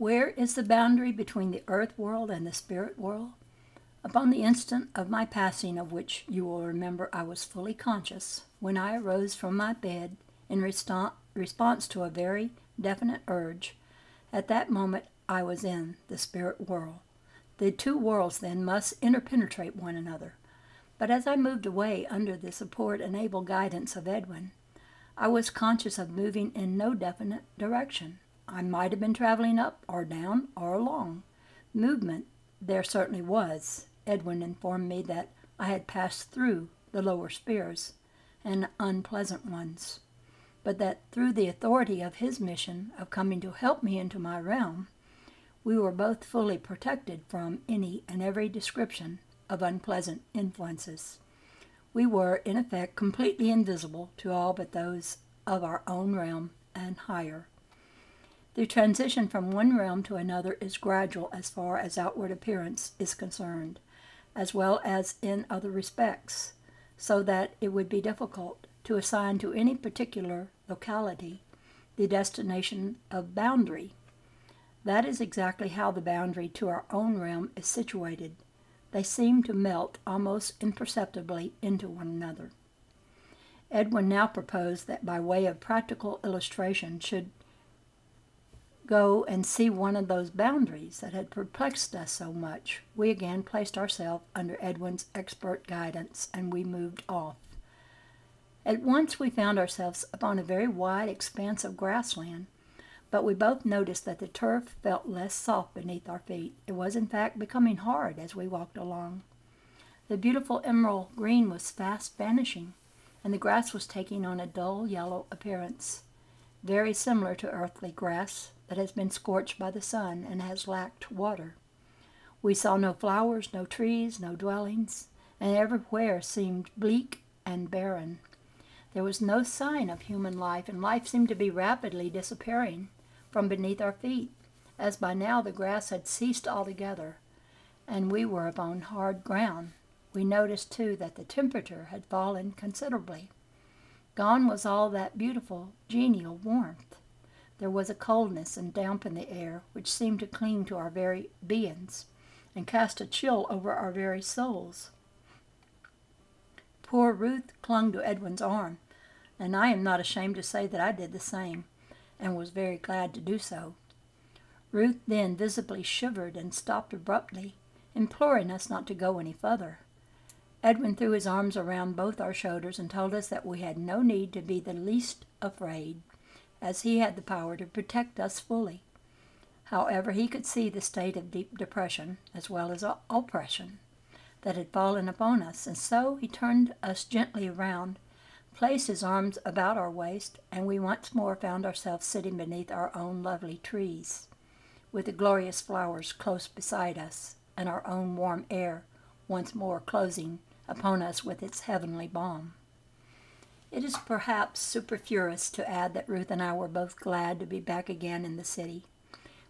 Where is the boundary between the earth world and the spirit world? Upon the instant of my passing, of which you will remember I was fully conscious, when I arose from my bed in response to a very definite urge, at that moment I was in the spirit world. The two worlds then must interpenetrate one another. But as I moved away under the support and able guidance of Edwin, I was conscious of moving in no definite direction. I might have been traveling up or down or along. Movement there certainly was. Edwin informed me that I had passed through the lower spheres and unpleasant ones, but that through the authority of his mission of coming to help me into my realm, we were both fully protected from any and every description of unpleasant influences. We were, in effect, completely invisible to all but those of our own realm and higher. The transition from one realm to another is gradual as far as outward appearance is concerned, as well as in other respects, so that it would be difficult to assign to any particular locality the destination of boundary. That is exactly how the boundary to our own realm is situated. They seem to melt almost imperceptibly into one another. Edwin now proposed that by way of practical illustration should go and see one of those boundaries that had perplexed us so much. We again placed ourselves under Edwin's expert guidance, and we moved off. At once we found ourselves upon a very wide expanse of grassland, but we both noticed that the turf felt less soft beneath our feet. It was in fact becoming hard as we walked along. The beautiful emerald green was fast vanishing, and the grass was taking on a dull yellow appearance, very similar to earthly grass that has been scorched by the sun and has lacked water. We saw no flowers, no trees, no dwellings, and everywhere seemed bleak and barren. There was no sign of human life, and life seemed to be rapidly disappearing from beneath our feet, as by now the grass had ceased altogether, and we were upon hard ground. We noticed, too, that the temperature had fallen considerably. Gone was all that beautiful, genial warmth. There was a coldness and damp in the air which seemed to cling to our very beings and cast a chill over our very souls. Poor Ruth clung to Edwin's arm, and I am not ashamed to say that I did the same, and was very glad to do so. Ruth then visibly shivered and stopped abruptly, imploring us not to go any further. Edwin threw his arms around both our shoulders and told us that we had no need to be the least afraid, as he had the power to protect us fully. However, he could see the state of deep depression, as well as oppression, that had fallen upon us, and so he turned us gently around, placed his arms about our waist, and we once more found ourselves sitting beneath our own lovely trees, with the glorious flowers close beside us, and our own warm air once more closing upon us with its heavenly balm. It is perhaps superfluous to add that Ruth and I were both glad to be back again in the city.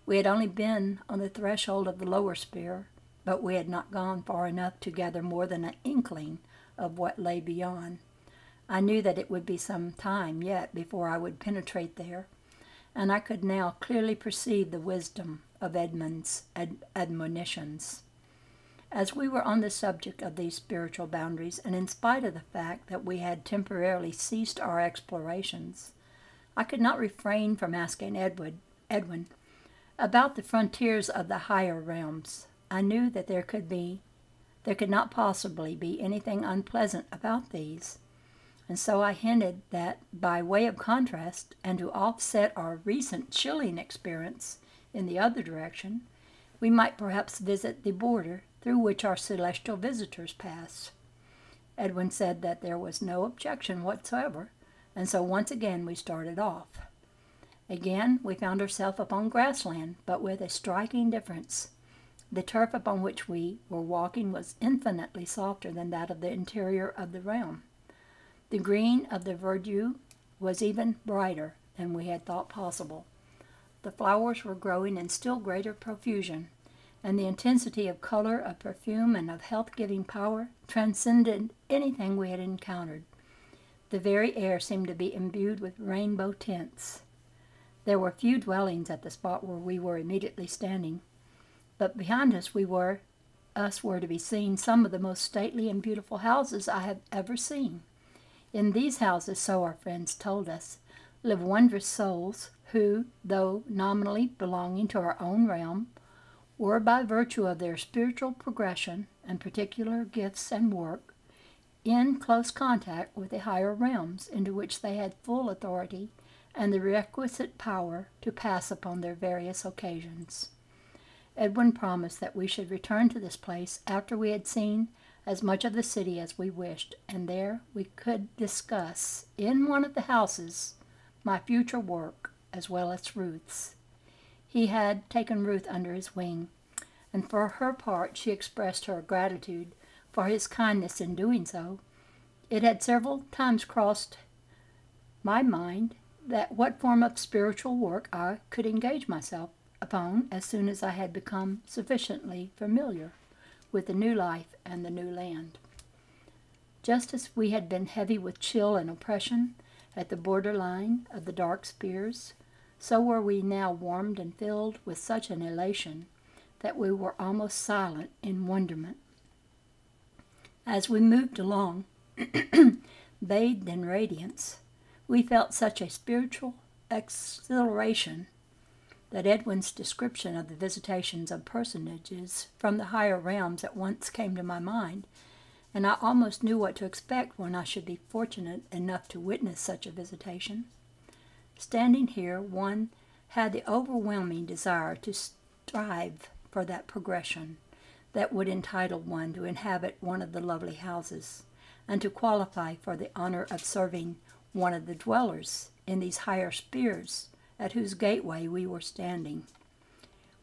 We had only been on the threshold of the lower sphere, but we had not gone far enough to gather more than an inkling of what lay beyond. I knew that it would be some time yet before I would penetrate there, and I could now clearly perceive the wisdom of Edmund's admonitions. As we were on the subject of these spiritual boundaries, and in spite of the fact that we had temporarily ceased our explorations, I could not refrain from asking Edwin about the frontiers of the higher realms. I knew that there could not possibly be anything unpleasant about these, and so I hinted that by way of contrast, and to offset our recent chilling experience in the other direction, we might perhaps visit the border through which our celestial visitors pass. Edwin said that there was no objection whatsoever, and so once again we started off. Again we found ourselves upon grassland, but with a striking difference. The turf upon which we were walking was infinitely softer than that of the interior of the realm. The green of the verdure was even brighter than we had thought possible. The flowers were growing in still greater profusion, and the intensity of color, of perfume, and of health-giving power transcended anything we had encountered. The very air seemed to be imbued with rainbow tints. There were few dwellings at the spot where we were immediately standing, but behind us were to be seen some of the most stately and beautiful houses I have ever seen. In these houses, so our friends told us, live wondrous souls who, though nominally belonging to our own realm, were by virtue of their spiritual progression and particular gifts and work in close contact with the higher realms into which they had full authority and the requisite power to pass upon their various occasions. Edwin promised that we should return to this place after we had seen as much of the city as we wished, and there we could discuss, in one of the houses, my future work as well as Ruth's. He had taken Ruth under his wing, and for her part she expressed her gratitude for his kindness in doing so. It had several times crossed my mind that what form of spiritual work I could engage myself upon as soon as I had become sufficiently familiar with the new life and the new land. Just as we had been heavy with chill and oppression at the borderline of the dark spheres, so were we now warmed and filled with such an elation that we were almost silent in wonderment. As we moved along, bathed in radiance, we felt such a spiritual exhilaration that Edwin's description of the visitations of personages from the higher realms at once came to my mind, and I almost knew what to expect when I should be fortunate enough to witness such a visitation. Standing here, one had the overwhelming desire to strive for that progression that would entitle one to inhabit one of the lovely houses, and to qualify for the honor of serving one of the dwellers in these higher spheres at whose gateway we were standing.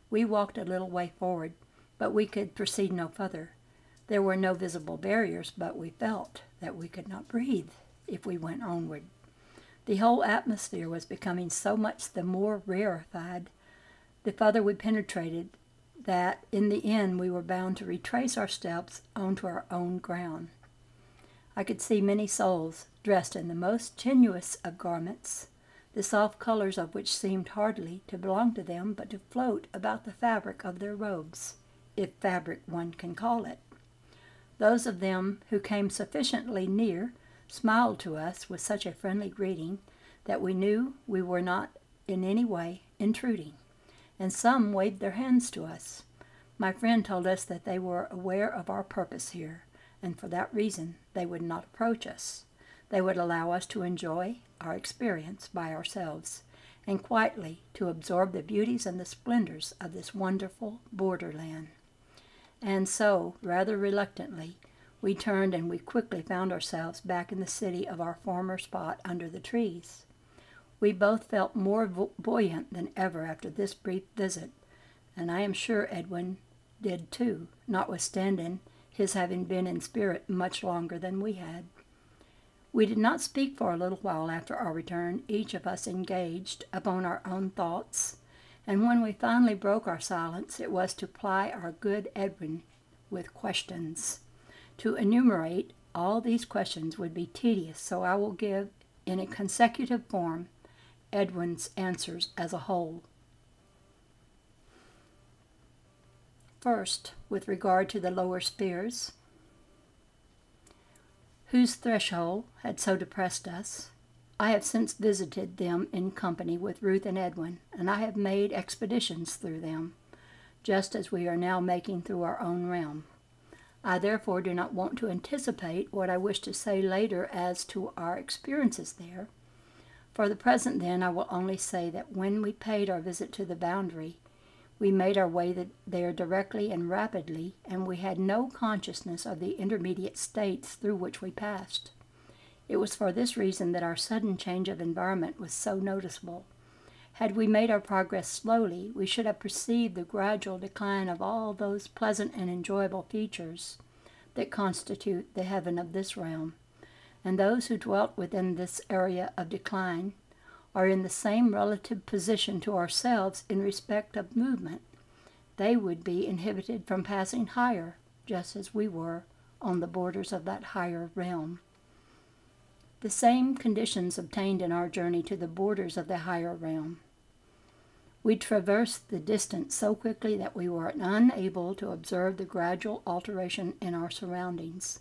We walked a little way forward, but we could proceed no further. There were no visible barriers, but we felt that we could not breathe if we went onward. The whole atmosphere was becoming so much the more rarefied the further we penetrated that in the end we were bound to retrace our steps onto our own ground. I could see many souls dressed in the most tenuous of garments, the soft colors of which seemed hardly to belong to them but to float about the fabric of their robes, if fabric one can call it. Those of them who came sufficiently near smiled to us with such a friendly greeting that we knew we were not in any way intruding, and some waved their hands to us. My friend told us that they were aware of our purpose here, and for that reason they would not approach us. They would allow us to enjoy our experience by ourselves, and quietly to absorb the beauties and the splendors of this wonderful borderland. And so, rather reluctantly, we turned and we quickly found ourselves back in the city of our former spot under the trees. We both felt more buoyant than ever after this brief visit, and I am sure Edwin did too, notwithstanding his having been in spirit much longer than we had. We did not speak for a little while after our return, each of us engaged upon our own thoughts, and when we finally broke our silence, it was to ply our good Edwin with questions. To enumerate all these questions would be tedious, so I will give, in a consecutive form, Edwin's answers as a whole. First, with regard to the lower spheres, whose threshold had so depressed us, I have since visited them in company with Ruth and Edwin, and I have made expeditions through them, just as we are now making through our own realm. I therefore do not want to anticipate what I wish to say later as to our experiences there. For the present, then, I will only say that when we paid our visit to the boundary, we made our way there directly and rapidly, and we had no consciousness of the intermediate states through which we passed. It was for this reason that our sudden change of environment was so noticeable. Had we made our progress slowly, we should have perceived the gradual decline of all those pleasant and enjoyable features that constitute the heaven of this realm, and those who dwelt within this area of decline are in the same relative position to ourselves in respect of movement. They would be inhibited from passing higher, just as we were on the borders of that higher realm. The same conditions obtained in our journey to the borders of the higher realm. We traversed the distance so quickly that we were unable to observe the gradual alteration in our surroundings.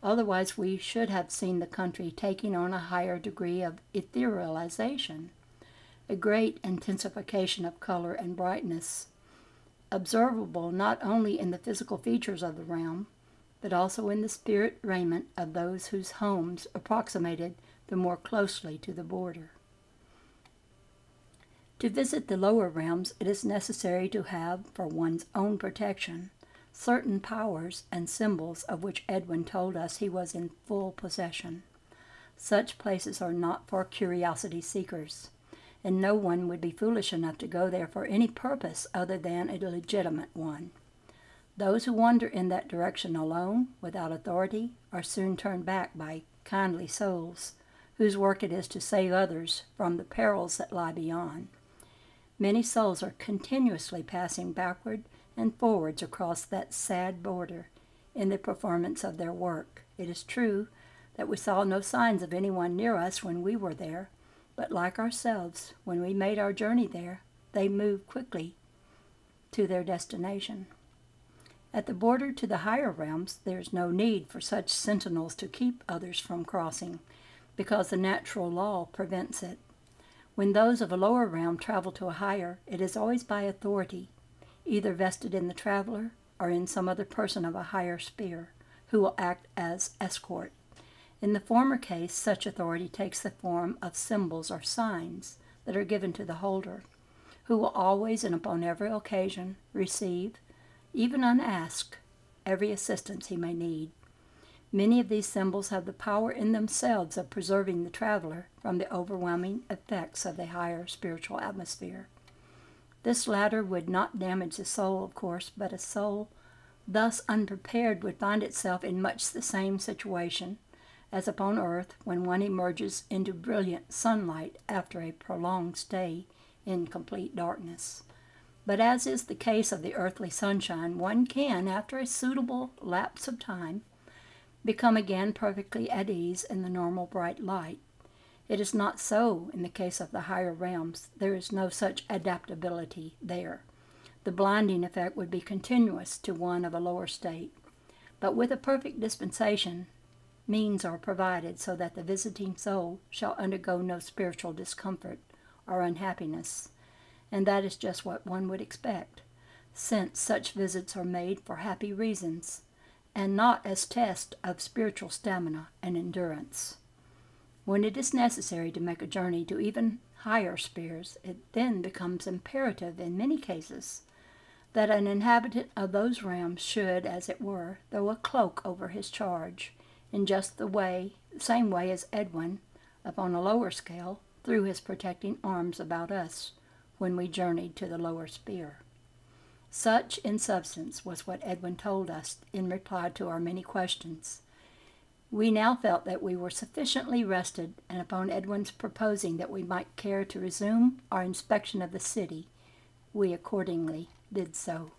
Otherwise, we should have seen the country taking on a higher degree of etherealization, a great intensification of color and brightness, observable not only in the physical features of the realm, but also in the spirit raiment of those whose homes approximated the more closely to the border. To visit the lower realms, it is necessary to have, for one's own protection, certain powers and symbols of which Edwin told us he was in full possession. Such places are not for curiosity seekers, and no one would be foolish enough to go there for any purpose other than a legitimate one. Those who wander in that direction alone, without authority, are soon turned back by kindly souls, whose work it is to save others from the perils that lie beyond. Many souls are continuously passing backward and forwards across that sad border in the performance of their work. It is true that we saw no signs of anyone near us when we were there, but like ourselves, when we made our journey there, they moved quickly to their destination. At the border to the higher realms, there is no need for such sentinels to keep others from crossing, because the natural law prevents it. When those of a lower realm travel to a higher, it is always by authority, either vested in the traveler or in some other person of a higher sphere, who will act as escort. In the former case, such authority takes the form of symbols or signs that are given to the holder, who will always and upon every occasion receive, even unasked, every assistance he may need. Many of these symbols have the power in themselves of preserving the traveler from the overwhelming effects of the higher spiritual atmosphere. This latter would not damage the soul, of course, but a soul thus unprepared would find itself in much the same situation as upon earth when one emerges into brilliant sunlight after a prolonged stay in complete darkness. But as is the case of the earthly sunshine, one can, after a suitable lapse of time, become again perfectly at ease in the normal bright light. It is not so in the case of the higher realms. There is no such adaptability there. The blinding effect would be continuous to one of a lower state. But with a perfect dispensation, means are provided so that the visiting soul shall undergo no spiritual discomfort or unhappiness, and that is just what one would expect, since such visits are made for happy reasons, and not as tests of spiritual stamina and endurance. When it is necessary to make a journey to even higher spheres, it then becomes imperative in many cases that an inhabitant of those realms should, as it were, throw a cloak over his charge, in just the same way as Edwin, upon a lower scale, threw his protecting arms about us when we journeyed to the lower sphere. Such, in substance, was what Edwin told us in reply to our many questions. We now felt that we were sufficiently rested, and upon Edwin's proposing that we might care to resume our inspection of the city, we accordingly did so.